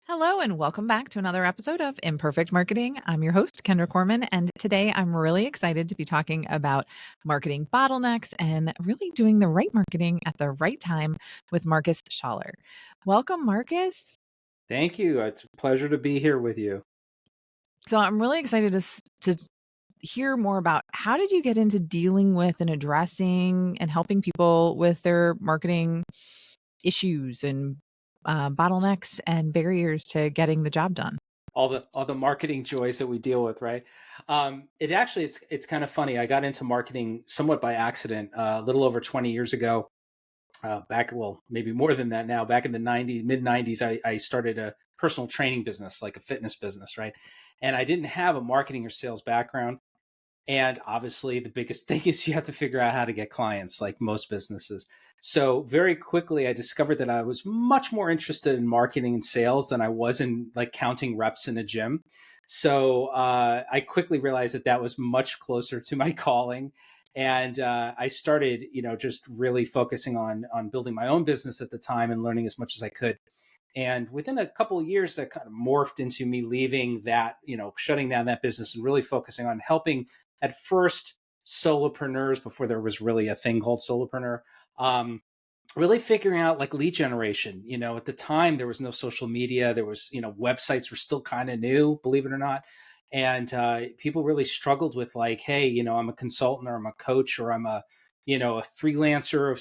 Hello, and welcome back to another episode of Imperfect Marketing. I'm your host, Kendra Corman, and today I'm really excited to be talking about marketing bottlenecks and really doing the right marketing at the right time with Marcus Schaller. Welcome, Marcus. Thank you. It's a pleasure to be here with you. So I'm really excited to hear more about how did you get into dealing with and addressing and helping people with their marketing issues and bottlenecks and barriers to getting the job done. All the marketing joys that we deal with, right? It's kind of funny. I got into marketing somewhat by accident a little over 20 years ago. Maybe more than that now. Back in the mid 90s, I started a personal training business, like a fitness business, right? And I didn't have a marketing or sales background. And obviously, the biggest thing is you have to figure out how to get clients, like most businesses. So very quickly, I discovered that I was much more interested in marketing and sales than I was in like counting reps in a gym. So I quickly realized that that was much closer to my calling. And I started, just really focusing on building my own business at the time and learning as much as I could. And within a couple of years, that kind of morphed into me leaving that, shutting down that business and really focusing on helping at first solopreneurs before there was really a thing called solopreneur. Um, Really figuring out like lead generation. At the time there was no social media. There was, websites were still kind of new, believe it or not. And people really struggled with like, hey, I'm a consultant or I'm a coach or I'm a freelancer of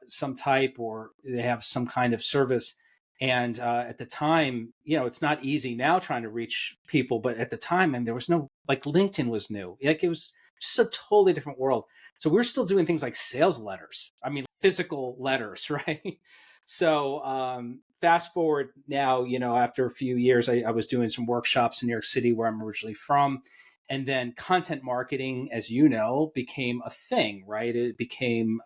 some type, or they have some kind of service. And at the time, it's not easy now trying to reach people, but at the time, and there was no, like, LinkedIn was new. Like, it was just a totally different world. So we're still doing things like sales letters. I mean, physical letters, right? So fast forward now, after a few years, I was doing some workshops in New York City, where I'm originally from. And then content marketing, as you know, became a thing, right? It became,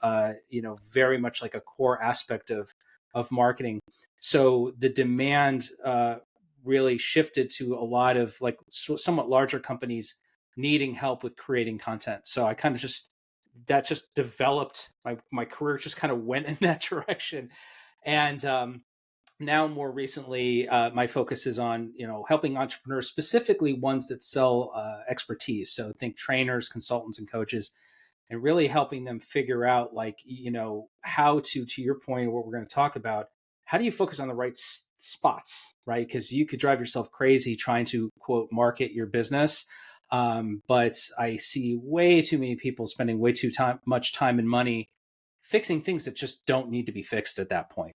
very much like a core aspect of marketing. So the demand really shifted to a lot of like somewhat larger companies needing help with creating content. So I kind of just developed my career, just kind of went in that direction. And now more recently, my focus is on, helping entrepreneurs, specifically ones that sell expertise. So think trainers, consultants, and coaches, and really helping them figure out, like, how to your point, what we're going to talk about, how do you focus on the right spots, right? Because you could drive yourself crazy trying to, quote, market your business. But I see way too many people spending way too much time and money fixing things that just don't need to be fixed at that point.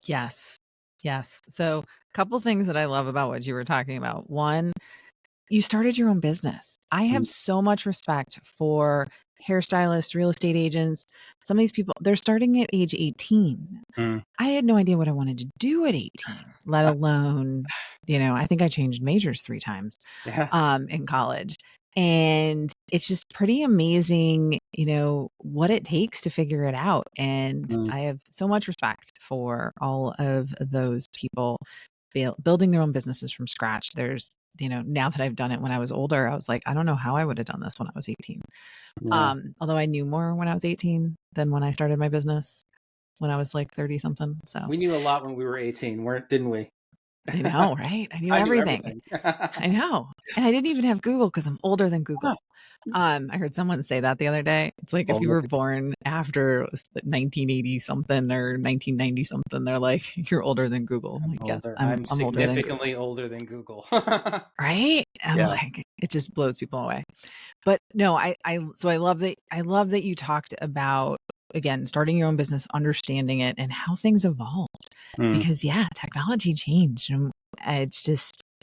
Yes. Yes. So, a couple things that I love about what you were talking about. One, you started your own business. I Mm, have so much respect for hairstylists, real estate agents. Some of these people, they're starting at age 18. mm. I had no idea what I wanted to do at 18, let alone, I think I changed majors 3 times Yeah. in college. And it's just pretty amazing, what it takes to figure it out. And Mm. I have so much respect for all of those people building their own businesses from scratch. There's, now that I've done it when I was older, I was like, I don't know how I would have done this when I was 18. Yeah. Although I knew more when I was 18 than when I started my business when I was like 30 something. So We knew a lot when we were 18, didn't we? I know, right? I knew I knew everything. everything. I know. And I didn't even have Google because I'm older than Google. I heard someone say that the other day. It's like if you Older, were born after it was 1980 something or 1990 something, they're like, you're older than Google. I'm I'm like, yes, older. I'm I'm I'm older than Google. significantly older than Google. Right? I'm Yeah. like, it just blows people away. But no, so I love that you talked about, again, starting your own business, understanding it and how things evolved. Mm. Because yeah, technology changed.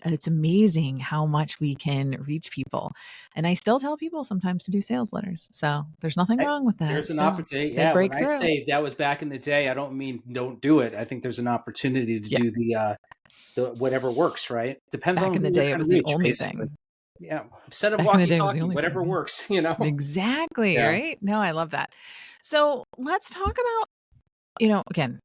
And it's amazing how much we can reach people. And I still tell people sometimes to do sales letters. So there's nothing Hey, wrong with that there's an still. opportunity. They Yeah, when break I through. say that was back in the day, I don't mean don't do it. I think there's an opportunity to Yeah. do the whatever works, right? Depends Back on in the who you're day, it trying was to the reach, only basically. thing. Yeah, set of Back in the day, it was the walkie-talkie, only whatever thing. works, Exactly. Yeah. Right. No, I love that. So let's talk about, again,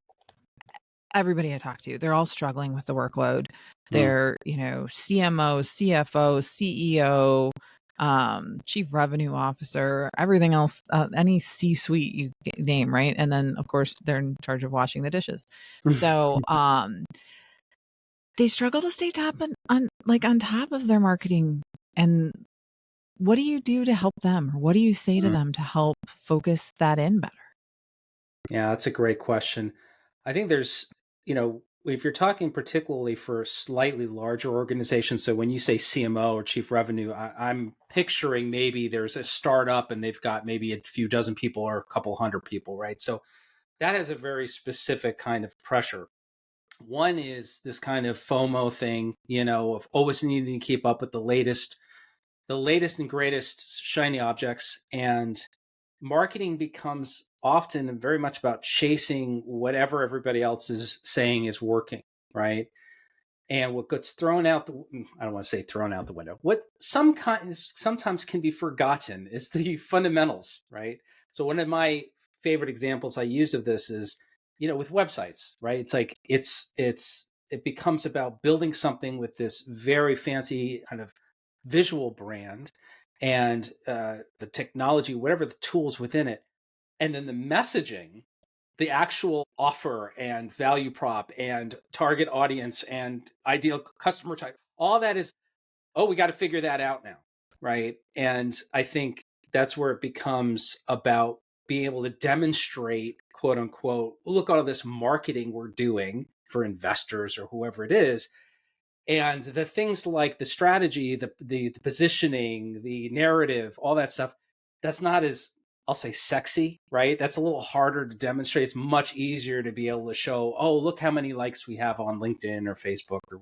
everybody I talk to, they're all struggling with the workload. Mm. They're, CMO, CFO, CEO, chief revenue officer, everything else, any C-suite you name, right? And then of course they're in charge of washing the dishes. So, they struggle to stay on top of their marketing. And what do you do to help them? Or what do you say to them to help focus that in better? Yeah, that's a great question. I think there's, if you're talking particularly for slightly larger organizations, so when you say CMO or chief revenue, I'm picturing maybe there's a startup and they've got maybe a few dozen people or a couple hundred people, right? So that has a very specific kind of pressure. One is this kind of FOMO thing, of always needing to keep up with the latest and greatest shiny objects. And marketing becomes often very much about chasing whatever everybody else is saying is working, right? And what gets thrown out I don't want to say thrown out the window. What sometimes can be forgotten is the fundamentals, right? So one of my favorite examples I use of this is, with websites, right? It's like it becomes about building something with this very fancy kind of visual brand and the technology, whatever the tools within it, and then the messaging, the actual offer and value prop and target audience and ideal customer type, all that is, oh, we got to figure that out now, right? And I think that's where it becomes about being able to demonstrate, quote unquote, look at all this marketing we're doing for investors or whoever it is. And the things like the strategy, the positioning, the narrative, all that stuff, that's not as, I'll say, sexy, right? That's a little harder to demonstrate. It's much easier to be able to show, oh, look how many likes we have on LinkedIn or Facebook or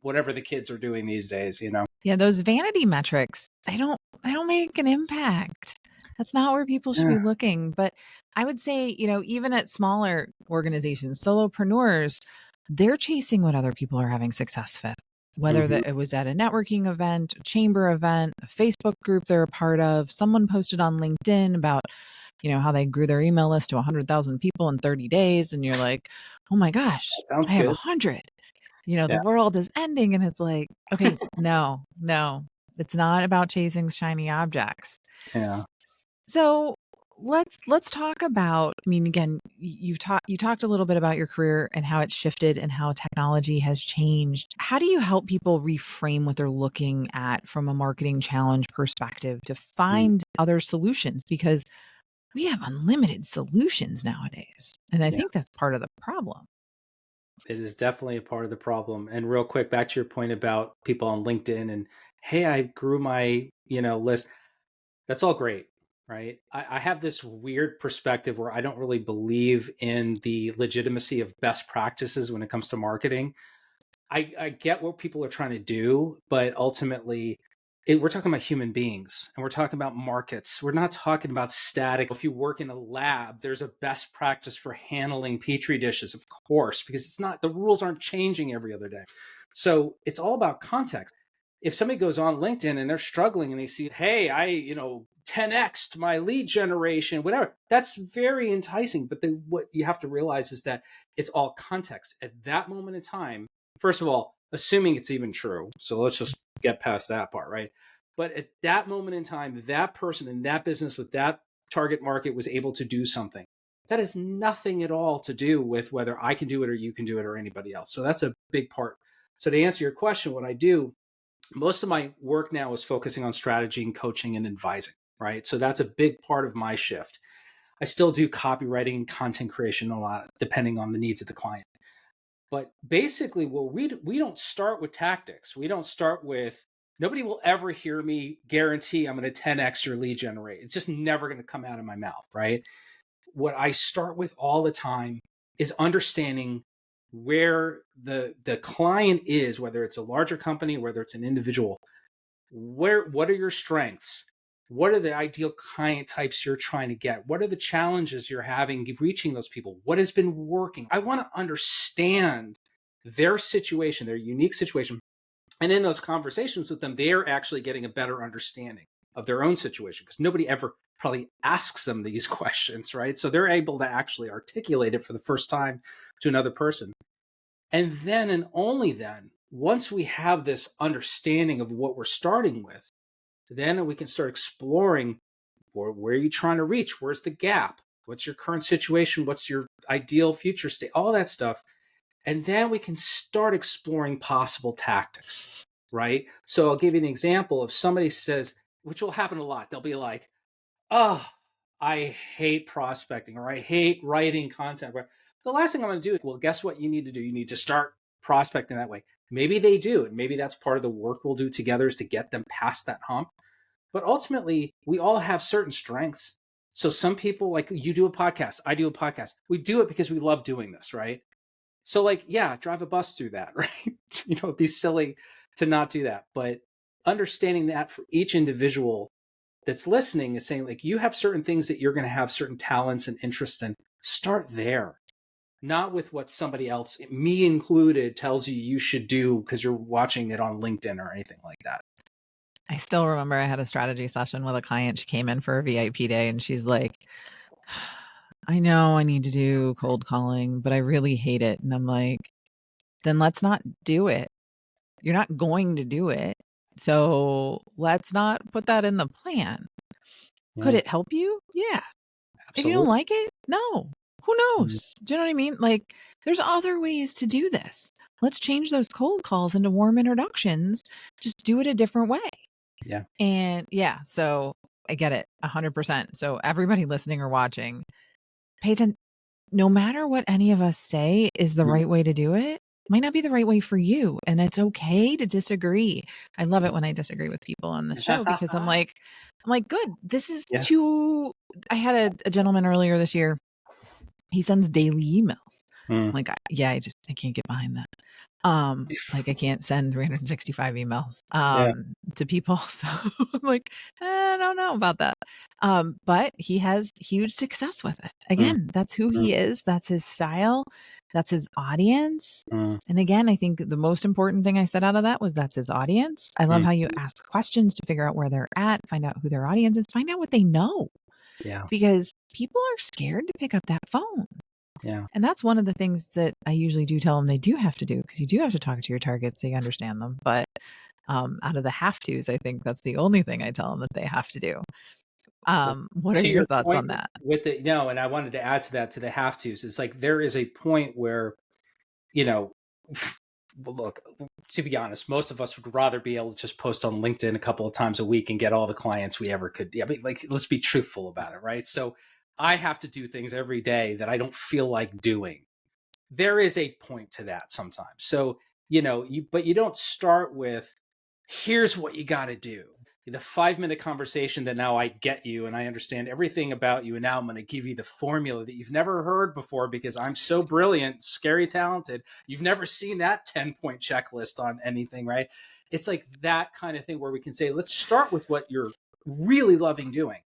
whatever the kids are doing these days. Yeah, those vanity metrics, they don't make an impact. That's not where people should be Yeah. looking. But I would say, even at smaller organizations, solopreneurs, they're chasing what other people are having success with. Whether Mm-hmm. that it was at a networking event, a chamber event, a Facebook group they're a part of, someone posted on LinkedIn about, how they grew their email list to 100,000 people in 30 days. And you're like, oh my gosh, That sounds I have good. 100. The Yeah. world is ending. And it's like, okay, no, it's not about chasing shiny objects. Yeah. So let's talk about, I mean, again, you talked a little bit about your career and how it's shifted and how technology has changed. How do you help people reframe what they're looking at from a marketing challenge perspective to Mm. find other solutions? Because we have unlimited solutions nowadays. And I Yeah. think that's part of the problem. It is definitely a part of the problem. And real quick, back to your point about people on LinkedIn and, hey, I grew my, list. That's all great, right? I have this weird perspective where I don't really believe in the legitimacy of best practices when it comes to marketing. I get what people are trying to do, but ultimately, we're talking about human beings and we're talking about markets. We're not talking about static. If you work in a lab, there's a best practice for handling petri dishes, of course, because the rules aren't changing every other day. So it's all about context. If somebody goes on LinkedIn and they're struggling and they see, hey, I, 10x'd my lead generation, whatever, that's very enticing. But what you have to realize is that it's all context. At that moment in time, first of all, assuming it's even true. So let's just get past that part, right? But at that moment in time, that person in that business with that target market was able to do something. That has nothing at all to do with whether I can do it or you can do it or anybody else. So that's a big part. So to answer your question, what I do, most of my work now is focusing on strategy and coaching and advising, right? So that's a big part of my shift. I still do copywriting and content creation a lot, depending on the needs of the client. But basically, we don't start with tactics. We don't start with, nobody will ever hear me guarantee I'm going to 10x your lead generate. It's just never going to come out of my mouth, right? What I start with all the time is understanding where the client is, whether it's a larger company, whether it's an individual. What are your strengths? What are the ideal client types you're trying to get? What are the challenges you're having reaching those people? What has been working? I want to understand their situation, their unique situation. And in those conversations with them, they're actually getting a better understanding of their own situation because nobody ever probably asks them these questions, right? So they're able to actually articulate it for the first time to another person. And then and only then, once we have this understanding of what we're starting with, then we can start exploring where are you trying to reach? Where's the gap? What's your current situation? What's your ideal future state? All that stuff. And then we can start exploring possible tactics, right? So I'll give you an example. If somebody says, which will happen a lot, they'll be like, oh, I hate prospecting or I hate writing content. The last thing I'm going to do, well, guess what you need to do? You need to start prospecting that way. Maybe they do. And maybe that's part of the work we'll do together is to get them past that hump. But ultimately, we all have certain strengths. So some people, like you do a podcast, I do a podcast. We do it because we love doing this, right? So like, yeah, drive a bus through that, right? It'd be silly to not do that. But understanding that for each individual that's listening is saying like, you have certain things that you're going to have certain talents and interests in. Start there, not with what somebody else, me included, tells you should do because you're watching it on LinkedIn or anything like that. I still remember I had a strategy session with a client. She came in for a VIP day and she's like, I know I need to do cold calling, but I really hate it. And I'm like, then let's not do it. You're not going to do it. So let's not put that in the plan. Could Yeah, it help you? Yeah. If you don't absolutely. like it, no. Who knows? Do you know what I mean? Like, there's other ways to do this. Let's change those cold calls into warm introductions. Just do it a different way. Yeah. And yeah, so I get it 100%. So everybody listening or watching, pay attention. No matter what any of us say is the right way to do it, might not be the right way for you. And it's okay to disagree. I love it when I disagree with people on the show because I'm like, good. This is Yeah. too. I had a gentleman earlier this year. He sends daily emails. I'm like, yeah, I can't get behind that. Like I can't send 365 emails Yeah. to people. So I'm like, I don't know about that. But he has huge success with it. Mm, Again, that's who mm, he is, that's his style, that's his audience. mm, And again, I think the most important thing I said out of that was that's his audience. I love mm. how you ask questions to figure out where they're at, find out who their audience is, find out what they know. Yeah. Because people are scared to pick up that phone. Yeah. And that's one of the things that I usually do tell them they do have to do because you do have to talk to your targets so you understand them. But out of the have tos, I think that's the only thing I tell them that they have to do. Well, What are to your your thoughts point on that? with the no, and I wanted to add to that to the have tos. It's like there is a point where, you know, well, look, to be honest, most of us would rather be able to just post on LinkedIn a couple of times a week and get all the clients we ever could. I mean, like, let's be truthful about it, right? So I have to do things every day that I don't feel like doing. There is a point to that sometimes. So, but you don't start with, here's what you got to do. The 5 minute conversation that now I get you and I understand everything about you. And now I'm going to give you the formula that you've never heard before because I'm so brilliant, scary, talented. You've never seen that 10-point checklist on anything, right? It's like that kind of thing where we can say, let's start with what you're really loving doing.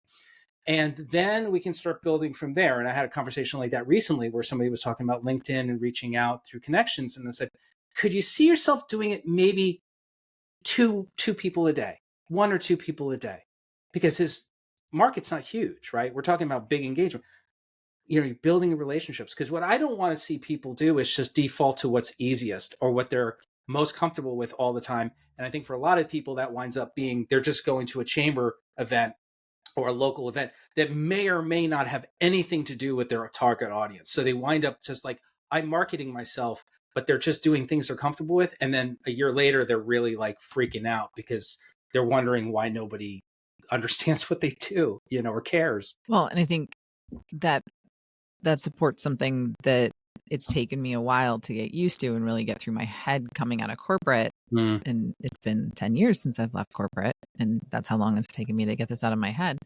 And then we can start building from there. And I had a conversation like that recently where somebody was talking about LinkedIn and reaching out through connections. And I said, could you see yourself doing it maybe two people a day, one or two people a day? Because his market's not huge, right? We're talking about big engagement. You're building relationships. Because what I don't want to see people do is just default to what's easiest or what they're most comfortable with all the time. And I think for a lot of people, that winds up being they're just going to a chamber event or a local event that may or may not have anything to do with their target audience. So they wind up just like, I'm marketing myself, but they're just doing things they're comfortable with. And then a year later, they're really like freaking out because they're wondering why nobody understands what they do, or cares. Well, and I think that supports something that it's taken me a while to get used to and really get through my head coming out of corporate. Mm, And it's been 10 years since I've left corporate. And that's how long it's taken me to get this out of my head.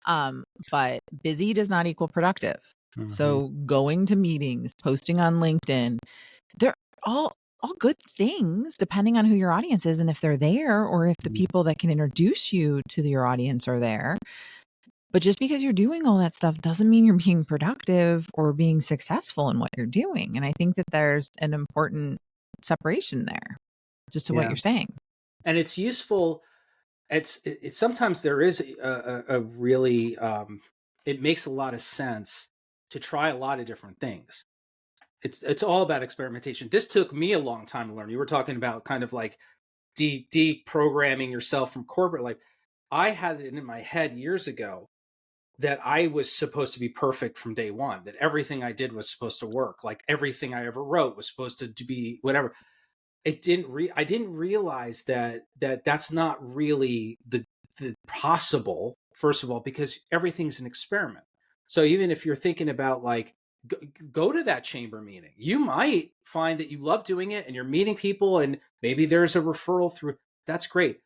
But busy does not equal productive. mm-hmm, So going to meetings, posting on LinkedIn, they're all good things depending on who your audience is and if they're there or if the people that can introduce you to your audience are there. But just because you're doing all that stuff doesn't mean you're being productive or being successful in what you're doing. And I think that there's an important separation there, just to what yeah. you're saying. And it's useful. It's sometimes there is a really, it makes a lot of sense to try a lot of different things. It's all about experimentation. This took me a long time to learn. You were talking about kind of like deprogramming yourself from corporate life. I had it in my head years ago that I was supposed to be perfect from day one, that everything I did was supposed to work, like everything I ever wrote was supposed to be whatever. I didn't realize that that's not really the possible, first of all, because everything's an experiment. So even if you're thinking about like go, go to that chamber meeting, you might find that you love doing it and you're meeting people and maybe there's a referral through. That's great,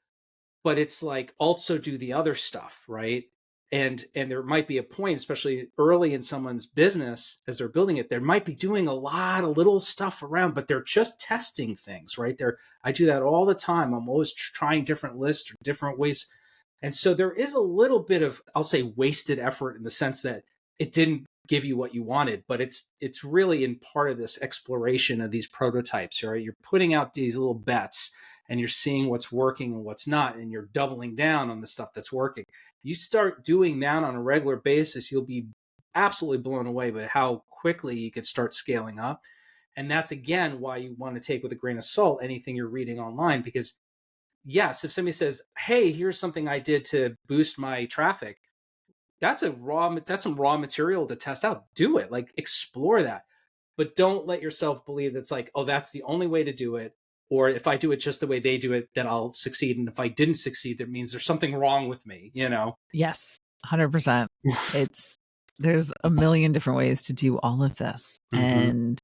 but it's like also do the other stuff, right? And there might be a point, especially early in someone's business as they're building it, there might be doing a lot of little stuff around, but they're just testing things, right? I do that all the time. I'm always trying different lists or different ways. And so there is a little bit of, I'll say, wasted effort in the sense that it didn't give you what you wanted, but it's really in part of this exploration of these prototypes, right? You're putting out these little bets and you're seeing what's working and what's not, and you're doubling down on the stuff that's working. You start doing that on a regular basis, you'll be absolutely blown away by how quickly you could start scaling up. And that's again why you want to take with a grain of salt anything you're reading online, because yes, if somebody says, hey, here's something I did to boost my traffic, that's some raw material to test out. Do it, like explore that. But don't let yourself believe that's like, oh, that's the only way to do it. Or if I do it just the way they do it, then I'll succeed. And if I didn't succeed, that means there's something wrong with me, you know? Yes, 100%. There's a million different ways to do all of this. Mm-hmm. And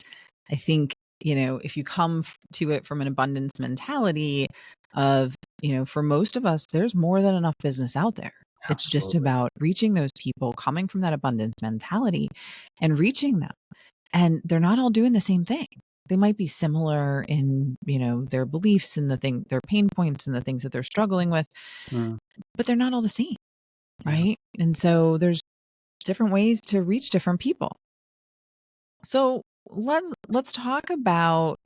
I think, if you come to it from an abundance mentality of, for most of us, there's more than enough business out there. It's just Absolutely. about reaching those people, coming from that abundance mentality and reaching them. And they're not all doing the same thing. They might be similar in, their beliefs and their pain points and the things that they're struggling with, but they're not all the same. Yeah. Right. And so there's different ways to reach different people. So let's talk about,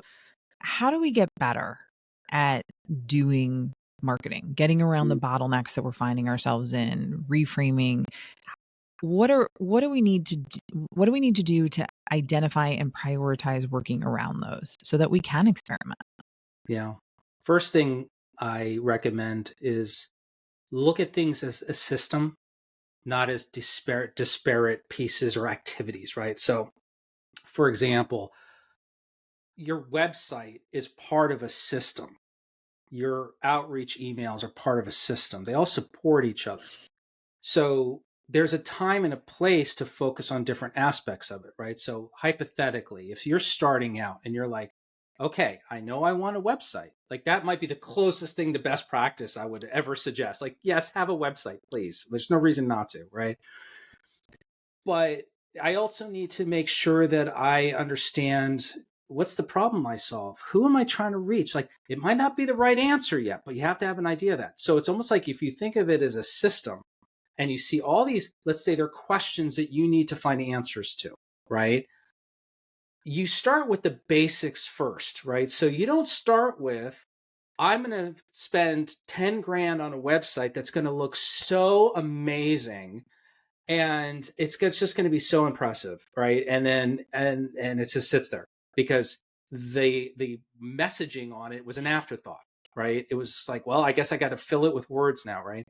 how do we get better at doing marketing, getting around the bottlenecks that we're finding ourselves in, reframing. What do we need to do to identify and prioritize working around those so that we can experiment? Yeah. First thing I recommend is look at things as a system, not as disparate pieces or activities, right? So, for example, your website is part of a system. Your outreach emails are part of a system. They all support each other. So there's a time and a place to focus on different aspects of it, right? So hypothetically, if you're starting out and you're like, okay, I know I want a website, like that might be the closest thing to best practice I would ever suggest. Like, yes, have a website, please. There's no reason not to, right? But I also need to make sure that I understand what's the problem I solve? Who am I trying to reach? Like, it might not be the right answer yet, but you have to have an idea of that. So it's almost like if you think of it as a system and you see all these, let's say they're questions that you need to find answers to, right? You start with the basics first, right? So you don't start with, I'm going to spend 10 grand on a website that's going to look so amazing and it's just going to be so impressive, right? And then and it just sits there because the messaging on it was an afterthought, right? It was like, well, I guess I got to fill it with words now, right?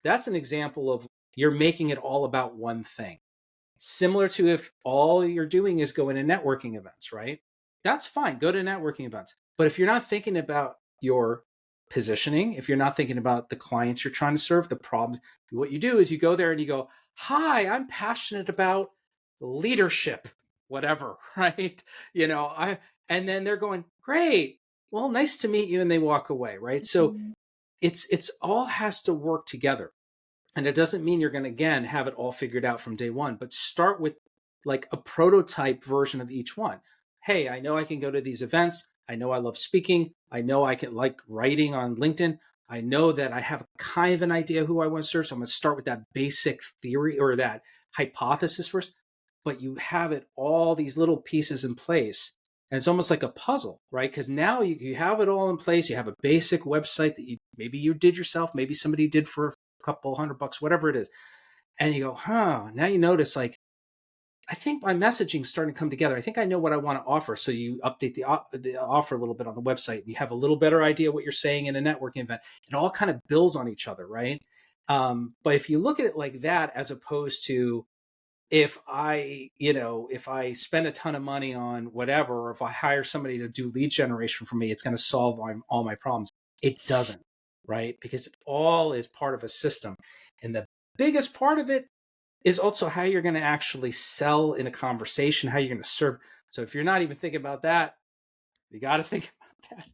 That's an example of you're making it all about one thing. Similar to if all you're doing is going to networking events, right? That's fine. Go to networking events. But if you're not thinking about your positioning, if you're not thinking about the clients you're trying to serve, the problem, what you do is you go there and you go, hi, I'm passionate about leadership, whatever, right? And then they're going, great. Well, nice to meet you. And they walk away, right? So it's all has to work together. And it doesn't mean you're going to, again, have it all figured out from day one, but start with like a prototype version of each one. Hey, I know I can go to these events. I know I love speaking. I know I can like writing on LinkedIn. I know that I have kind of an idea who I want to serve. So I'm going to start with that basic theory or that hypothesis first, but you have it all these little pieces in place. And it's almost like a puzzle, right? Because now you have it all in place. You have a basic website that maybe you did yourself, maybe somebody did for couple $100, whatever it is. And you go, now you notice like, I think my messaging's starting to come together. I think I know what I want to offer. So you update the offer a little bit on the website. You have a little better idea what you're saying in a networking event. It all kind of builds on each other, right? But if you look at it like that, as opposed to if I spend a ton of money on whatever, or if I hire somebody to do lead generation for me, it's going to solve all my problems. It doesn't, right? Because it all is part of a system. And the biggest part of it is also how you're going to actually sell in a conversation, how you're going to serve. So if you're not even thinking about that, you got to think about that.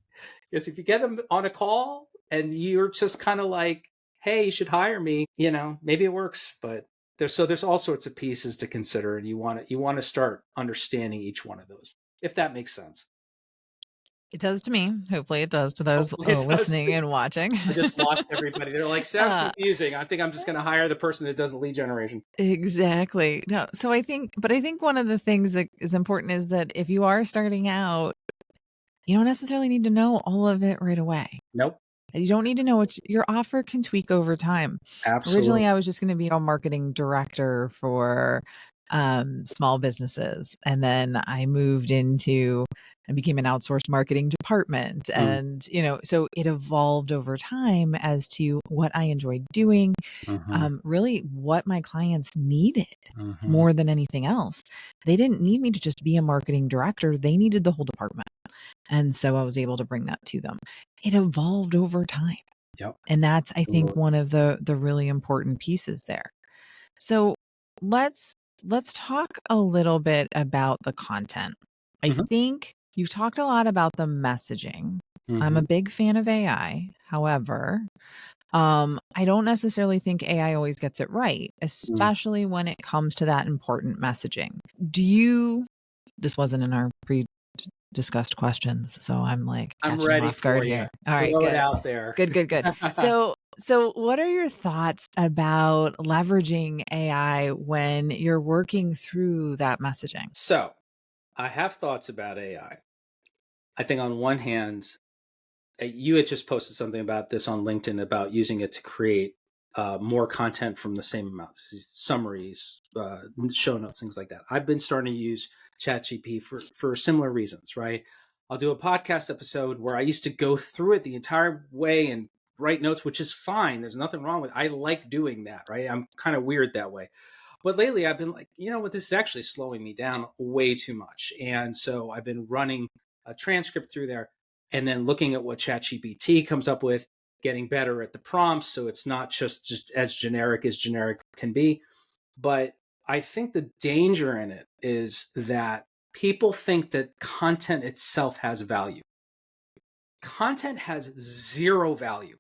Because if you get them on a call and you're just kind of like, hey, you should hire me, maybe it works, but there's all sorts of pieces to consider, and you want to start understanding each one of those, if that makes sense. It does to me. Hopefully it does to those Hopefully it does. listening and watching. I just lost everybody. They're like, sounds Uh, confusing. I think I'm just going to hire the person that does the lead generation. exactly. No, so I think one of the things that is important is that if you are starting out, you don't necessarily need to know all of it right away. Nope. You don't need to know what your offer can tweak over time. Absolutely. Originally, I was just going to be a marketing director for small businesses. And then I moved into and became an outsourced marketing department. And, so it evolved over time as to what I enjoyed doing, really what my clients needed more than anything else. They didn't need me to just be a marketing director. They needed the whole department. And so I was able to bring that to them. It evolved over time. Yep. And that's, I think, one of the really important pieces there. So let's talk a little bit about the content. I think you've talked a lot about the messaging. I'm a big fan of AI. However, I don't necessarily think AI always gets it right, especially when it comes to that important messaging. This wasn't in our discussed questions, so I'm like I'm catching ready off guard for you. here. All right, Throw it good. out there. Good. So what are your thoughts about leveraging AI when you're working through that messaging? So I have thoughts about AI. I think on one hand, you had just posted something about this on LinkedIn about using it to create more content from the same amount, summaries, show notes, things like that. I've been starting to use ChatGPT for similar reasons, right? I'll do a podcast episode where I used to go through it the entire way and write notes, which is fine. There's nothing wrong with it. I like doing that, right? I'm kind of weird that way. But lately I've been like, you know what, this is actually slowing me down way too much. And so I've been running a transcript through there and then looking at what ChatGPT comes up with, getting better at the prompts. So it's not just as generic can be. But I think the danger in it is that people think that content itself has value. Content has zero value.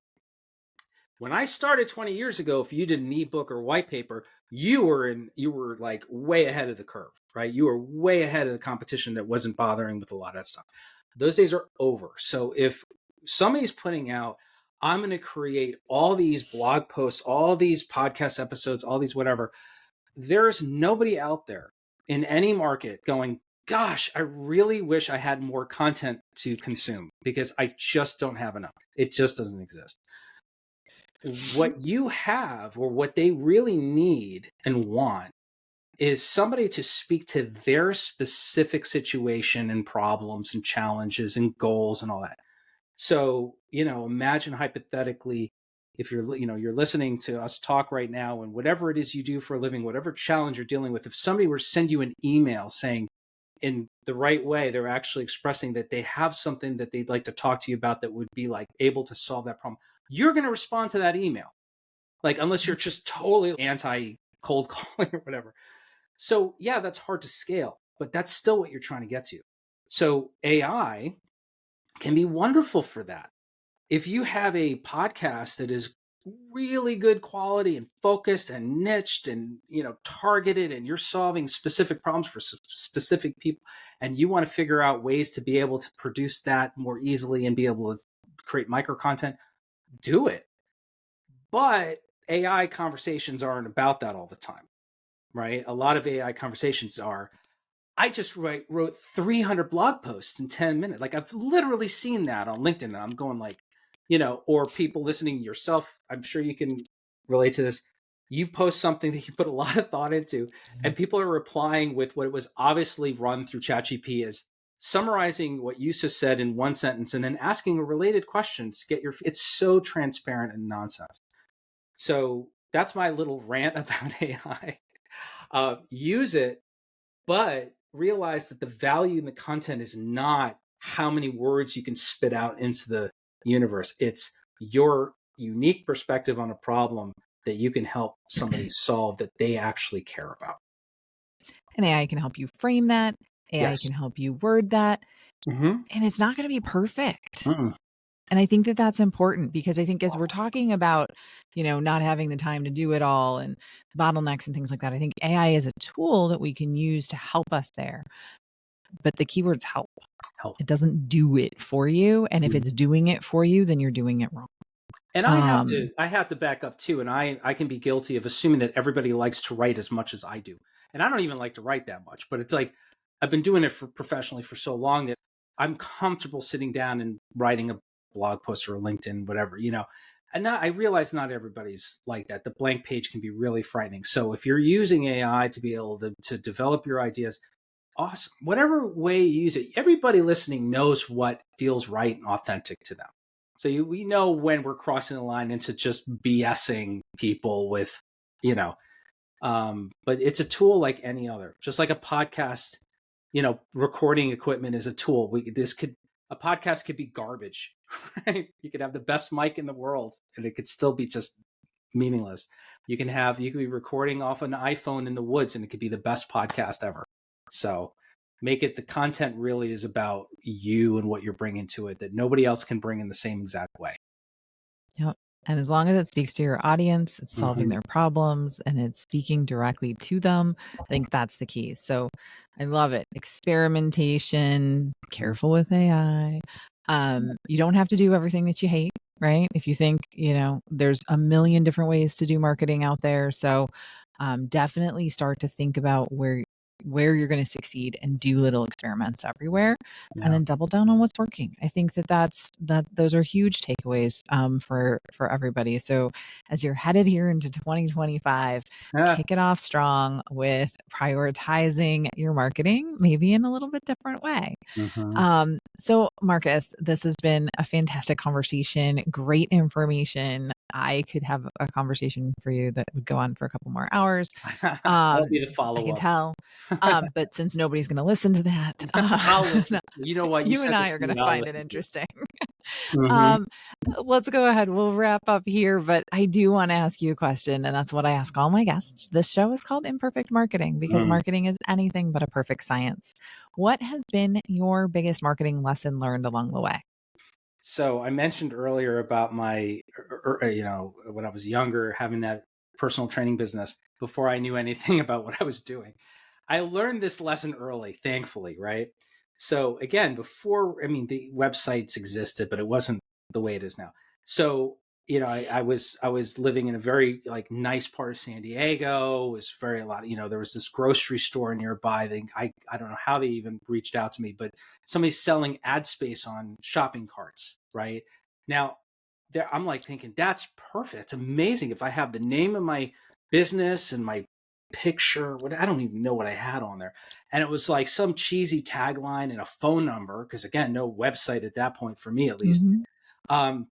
When I started 20 years ago, if you did an ebook or white paper, you were like way ahead of the curve, right? You were way ahead of the competition that wasn't bothering with a lot of that stuff. Those days are over. So if somebody's putting out, I'm going to create all these blog posts, all these podcast episodes, all these whatever, there's nobody out there in any market going, gosh, I really wish I had more content to consume because I just don't have enough. It just doesn't exist. What you have, or what they really need and want, is somebody to speak to their specific situation and problems and challenges and goals and all that. So, imagine hypothetically, if you're listening to us talk right now, and whatever it is you do for a living, whatever challenge you're dealing with, if somebody were to send you an email saying in the right way, they're actually expressing that they have something that they'd like to talk to you about that would be like able to solve that problem, you're going to respond to that email. Like, unless you're just totally anti cold calling or whatever. So yeah, that's hard to scale, but that's still what you're trying to get to. So AI can be wonderful for that. If you have a podcast that is really good quality and focused and niched and targeted, and you're solving specific problems for specific people, and you want to figure out ways to be able to produce that more easily and be able to create micro content, do it. But AI conversations aren't about that all the time, right? A lot of AI conversations are, I just wrote 300 blog posts in 10 minutes. Like, I've literally seen that on LinkedIn, and I'm going like, or people listening yourself, I'm sure you can relate to this. You post something that you put a lot of thought into, and people are replying with what it was obviously run through ChatGPT, as summarizing what you just said in one sentence and then asking a related question to get it's so transparent and nonsense. So that's my little rant about AI. Use it, but realize that the value in the content is not how many words you can spit out into the universe. It's your unique perspective on a problem that you can help somebody solve that they actually care about. And AI can help you frame that. AI Yes. can help you word that. Mm-hmm. And it's not going to be perfect. Mm-mm. And I think that that's important because I think as we're talking about, not having the time to do it all and bottlenecks and things like that, I think AI is a tool that we can use to help us there. But the keyword's help. Help. It doesn't do it for you. And if Mm. it's doing it for you, then you're doing it wrong. And Um, I have to back up too. And I can be guilty of assuming that everybody likes to write as much as I do. And I don't even like to write that much, but it's like I've been doing it for professionally for so long that I'm comfortable sitting down and writing a blog post or a LinkedIn, whatever, And I realize not everybody's like that. The blank page can be really frightening. So if you're using AI to be able to develop your ideas, awesome. Whatever way you use it, everybody listening knows what feels right and authentic to them. So we know when we're crossing the line into just BSing people with, you know, but it's a tool like any other, just like a podcast, recording equipment is a tool. A podcast could be garbage, right? You could have the best mic in the world and it could still be just meaningless. You could be recording off an iPhone in the woods and it could be the best podcast ever. So the content really is about you and what you're bringing to it that nobody else can bring in the same exact way. Yep. And as long as it speaks to your audience, it's solving Mm-hmm. their problems and it's speaking directly to them, I think that's the key. So I love it. Experimentation, careful with AI. You don't have to do everything that you hate, right? If you think, there's a million different ways to do marketing out there. So definitely start to think about where you're going to succeed and do little experiments everywhere and Yeah. then double down on what's working. I think that those are huge takeaways for everybody. So as you're headed here into 2025, Ah, kick it off strong with prioritizing your marketing, maybe in a little bit different way. mm-hmm. So Marcus, this has been a fantastic conversation, great information. I could have a conversation for you that would go on for a couple more hours. That'll be the I follow can up. tell. But since nobody's going to listen to that, I'll listen. You know what? You you and sent I it are to going to me. I'll find it listen to it. interesting. Mm-hmm. um, let's go ahead. We'll wrap up here, but I do want to ask you a question, and that's what I ask all my guests. This show is called Imperfect Marketing because Mm. marketing is anything but a perfect science. What has been your biggest marketing lesson learned along the way? So I mentioned earlier about when I was younger, having that personal training business before I knew anything about what I was doing. I learned this lesson early, thankfully, right? So again, the websites existed, but it wasn't the way it is now. So, I was living in a very like nice part of San Diego. It was very a lot, there was this grocery store nearby. I don't know how they even reached out to me, but somebody's selling ad space on shopping carts, right? Now, I'm like thinking, that's perfect. It's amazing if I have the name of my business and my picture. I don't even know what I had on there. And it was like some cheesy tagline and a phone number, because again, no website at that point for me at least. Mhm. Um,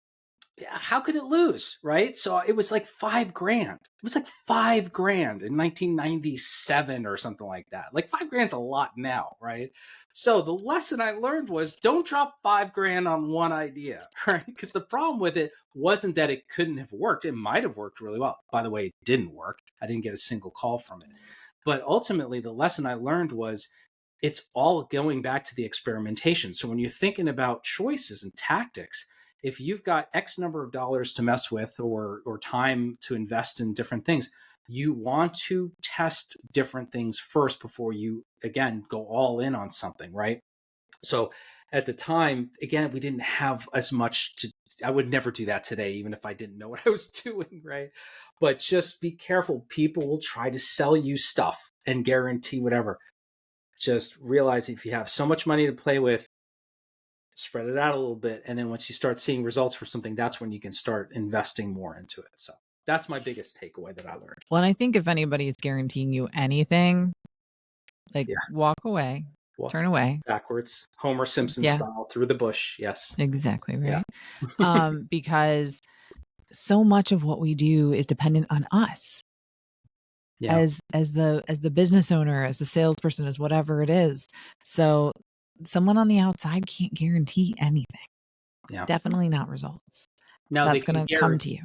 how could it lose, right? So it was like $5,000. It was like $5,000 in 1997 or something like that. Like $5,000's a lot now, right? So the lesson I learned was don't drop $5,000 on one idea, right? Because the problem with it wasn't that it couldn't have worked. It might have worked really well. By the way, it didn't work. I didn't get a single call from it. But ultimately, the lesson I learned was it's all going back to the experimentation. So when you're thinking about choices and tactics, if you've got X number of dollars to mess with or time to invest in different things, you want to test different things first before you again go all in on something, right? So at the time, again, we didn't have as much to I would never do that today, even if I didn't know what I was doing, right? But just be careful. People will try to sell you stuff and guarantee whatever. Just realize if you have so much money to play with, spread it out a little bit. And then once you start seeing results for something, that's when you can start investing more into it. So that's my biggest takeaway that I learned. Well, and I think if anybody is guaranteeing you anything, like Yeah. walk away, Walk turn away. backwards, Homer Simpson Yeah, style through the bush. Yes. exactly Yeah. right. Because so much of what we do is dependent on us Yeah. as the business owner, as the salesperson, as whatever it is. So someone on the outside can't guarantee anything. Yeah. Definitely not results. Now That's going to come to you.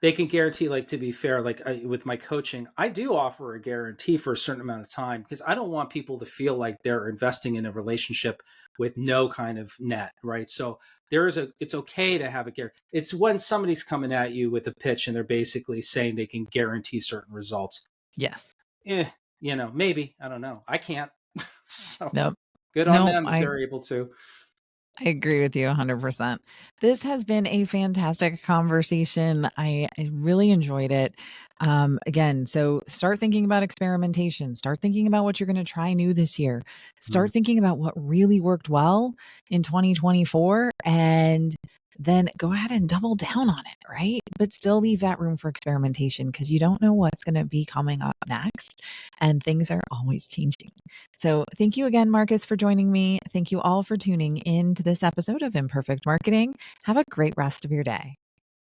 they can guarantee, like, to be fair, like with my coaching, I do offer a guarantee for a certain amount of time because I don't want people to feel like they're investing in a relationship with no kind of net, right? So it's okay to have a guarantee. It's when somebody's coming at you with a pitch and they're basically saying they can guarantee certain results. Yes. Eh, maybe, I don't know. I can't. So Nope. good on No, them if they're able to. I agree with you 100%. This has been a fantastic conversation. I really enjoyed it. Again, so start thinking about experimentation. Start thinking about what you're going to try new this year. Mm. Start thinking about what really worked well in 2024 and then go ahead and double down on it, right? But still leave that room for experimentation because you don't know what's going to be coming up next and things are always changing. So thank you again, Marcus, for joining me. Thank you all for tuning in to this episode of Imperfect Marketing. Have a great rest of your day.